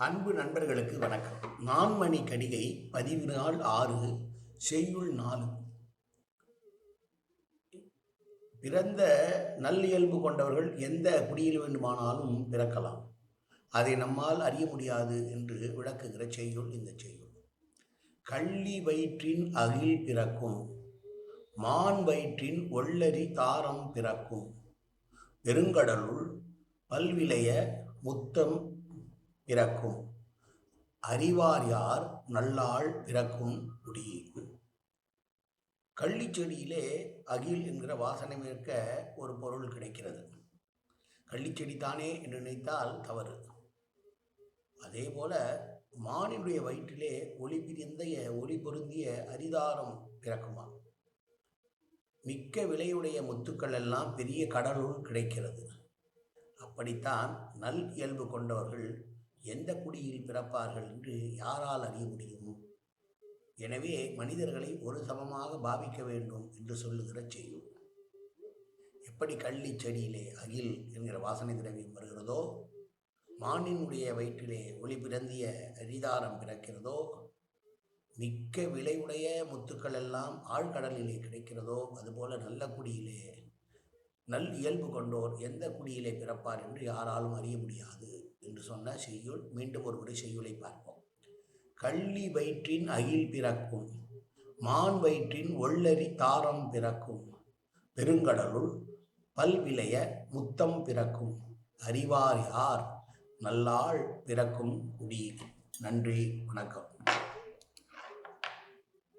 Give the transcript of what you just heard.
அன்பு நண்பர்களுக்கு வணக்கம். நான்மணி கடிகை பதிவு நாள் 6 செய்யுள் 4. பிறந்த நல்லியல்பு கொண்டவர்கள் எந்த குடியில் வேண்டுமானாலும் பிறக்கலாம். அதை நம்மால் அறிய முடியாது என்று விளக்குகிற செய்யுள் இந்த செய்யுள். கள்ளி வயிற்றின் அகில் பிறக்கும், மான் வயிற்றின் ஒள்ளரி தாரம் பிறக்கும், பெருங்கடலுள் பல்விளைய முத்தம் பிறக்கும், அறிவார் யார் நல்லாள் பிறக்கும் குடி. கள்ளிச்செடியிலே அகில் என்கிற வாசனை மிக்க ஒரு பொருள் கிடைக்கிறது. கள்ளிச்செடி தானே என்று நினைத்தால் தவறு. அதே போல மானினுடைய வயிற்றிலே ஒளி பொருந்திய அரிதாரம் பிறக்குமா. மிக்க விலையுடைய முத்துக்கள் எல்லாம் பெரிய கடலுள் கிடைக்கிறது. அப்படித்தான் நல் இயல்பு கொண்டவர்கள் எந்த குடியில் பிறப்பார்கள் என்று யாரால் அறிய முடியும்? எனவே மனிதர்களை ஒரு சமமாக பாவிக்க வேண்டும் என்று சொல்லுகிற செய்யுள். எப்படி கள்ளி செடியிலே அகில் என்கிற வாசனை திரவியம் வருகிறதோ, மானினுடைய வயிற்றிலே ஒளி பிறந்திய அரிதாரம் பிறக்கிறதோ, மிக்க விலையுடைய முத்துக்கள் எல்லாம் ஆழ்கடலிலே கிடைக்கிறதோ, அதுபோல நல்ல குடியிலே நல் இயல்பு கொண்டோர் எந்த குடியிலே பிறப்பார் என்று யாராலும் அறிய முடியாது என்று சொன்ன செய்யுள். மீண்டும் ஒரு முறை செய்யுளை பார்ப்போம். கள்ளி வயிற்றின் அகில் பிறக்கும், மான் வயிற்றின் ஒள்ளரி தாரம் பிறக்கும், பெருங்கடலுள் பல்விளைய முத்தம் பிறக்கும், அறிவார் யார் நல்லாள் பிறக்கும் குடி. நன்றி, வணக்கம்.